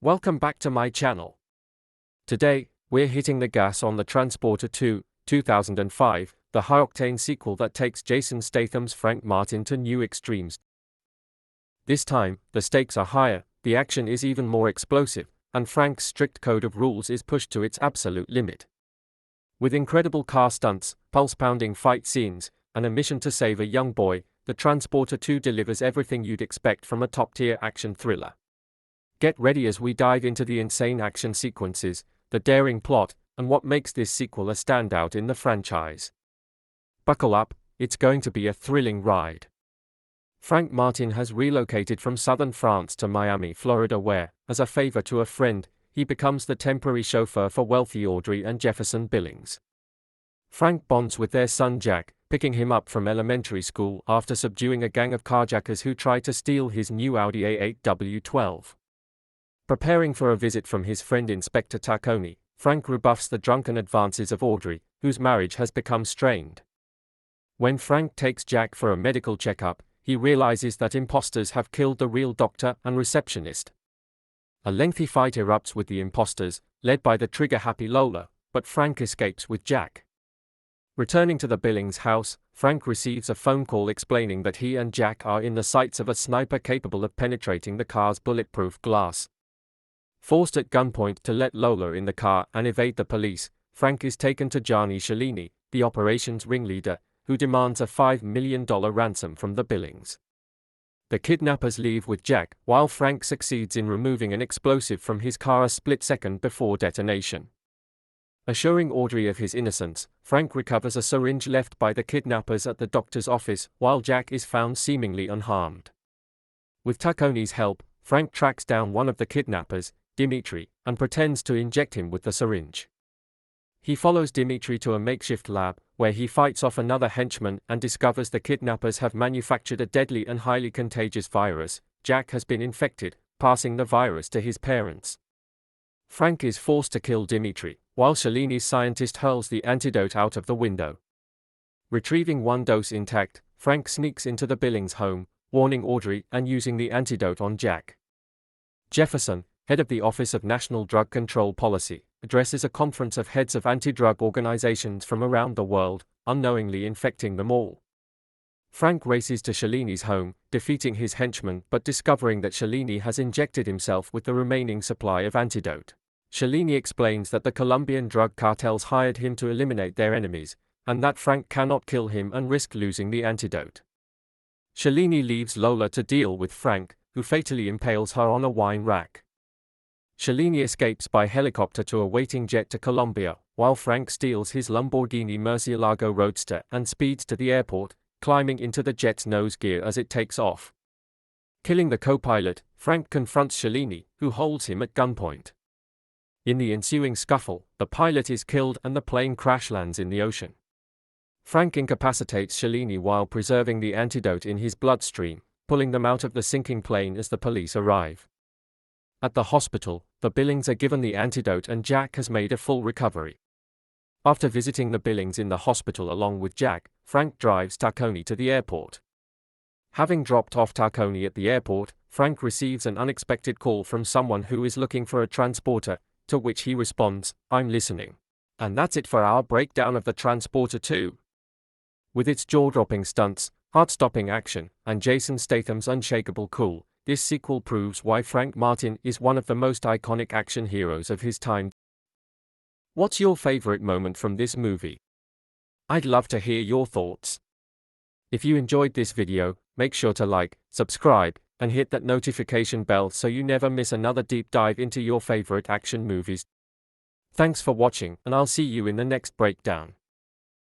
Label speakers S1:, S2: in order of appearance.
S1: Welcome back to my channel. Today, we're hitting the gas on the Transporter 2, 2005, the high-octane sequel that takes Jason Statham's Frank Martin to new extremes. This time, the stakes are higher, the action is even more explosive, and Frank's strict code of rules is pushed to its absolute limit. With incredible car stunts, pulse-pounding fight scenes, and a mission to save a young boy, the Transporter 2 delivers everything you'd expect from a top-tier action thriller. Get ready as we dive into the insane action sequences, the daring plot, and what makes this sequel a standout in the franchise. Buckle up, it's going to be a thrilling ride. Frank Martin has relocated from southern France to Miami, Florida where, as a favor to a friend, he becomes the temporary chauffeur for wealthy Audrey and Jefferson Billings. Frank bonds with their son Jack, picking him up from elementary school after subduing a gang of carjackers who tried to steal his new Audi A8 W12. Preparing for a visit from his friend Inspector Taccone, Frank rebuffs the drunken advances of Audrey, whose marriage has become strained. When Frank takes Jack for a medical checkup, he realizes that imposters have killed the real doctor and receptionist. A lengthy fight erupts with the imposters, led by the trigger-happy Lola, but Frank escapes with Jack. Returning to the Billings house, Frank receives a phone call explaining that he and Jack are in the sights of a sniper capable of penetrating the car's bulletproof glass. Forced at gunpoint to let Lola in the car and evade the police, Frank is taken to Gianni Cellini, the operation's ringleader, who demands a $5 million ransom from the Billings. The kidnappers leave with Jack, while Frank succeeds in removing an explosive from his car a split second before detonation. Assuring Audrey of his innocence, Frank recovers a syringe left by the kidnappers at the doctor's office, while Jack is found seemingly unharmed. With Taccone's help, Frank tracks down one of the kidnappers, Dimitri, and pretends to inject him with the syringe. He follows Dimitri to a makeshift lab, where he fights off another henchman and discovers the kidnappers have manufactured a deadly and highly contagious virus. Jack has been infected, passing the virus to his parents. Frank is forced to kill Dimitri, while Cellini's scientist hurls the antidote out of the window. Retrieving one dose intact, Frank sneaks into the Billings home, warning Audrey and using the antidote on Jack. Jefferson, head of the Office of National Drug Control Policy, addresses a conference of heads of anti-drug organizations from around the world, unknowingly infecting them all. Frank races to Cellini's home, defeating his henchmen but discovering that Cellini has injected himself with the remaining supply of antidote. Cellini explains that the Colombian drug cartels hired him to eliminate their enemies, and that Frank cannot kill him and risk losing the antidote. Cellini leaves Lola to deal with Frank, who fatally impales her on a wine rack. Cellini escapes by helicopter to a waiting jet to Colombia, while Frank steals his Lamborghini Murcielago Roadster and speeds to the airport, climbing into the jet's nose gear as it takes off. Killing the co-pilot, Frank confronts Cellini, who holds him at gunpoint. In the ensuing scuffle, the pilot is killed and the plane crash lands in the ocean. Frank incapacitates Cellini while preserving the antidote in his bloodstream, pulling them out of the sinking plane as the police arrive. At the hospital, the Billings are given the antidote and Jack has made a full recovery. After visiting the Billings in the hospital along with Jack, Frank drives Taccone to the airport. Having dropped off Taccone at the airport, Frank receives an unexpected call from someone who is looking for a transporter, to which he responds, "I'm listening." And that's it for our breakdown of the Transporter 2. With its jaw-dropping stunts, heart-stopping action, and Jason Statham's unshakable cool, this sequel proves why Frank Martin is one of the most iconic action heroes of his time. What's your favorite moment from this movie? I'd love to hear your thoughts. If you enjoyed this video, make sure to like, subscribe, and hit that notification bell so you never miss another deep dive into your favorite action movies. Thanks for watching, and I'll see you in the next breakdown.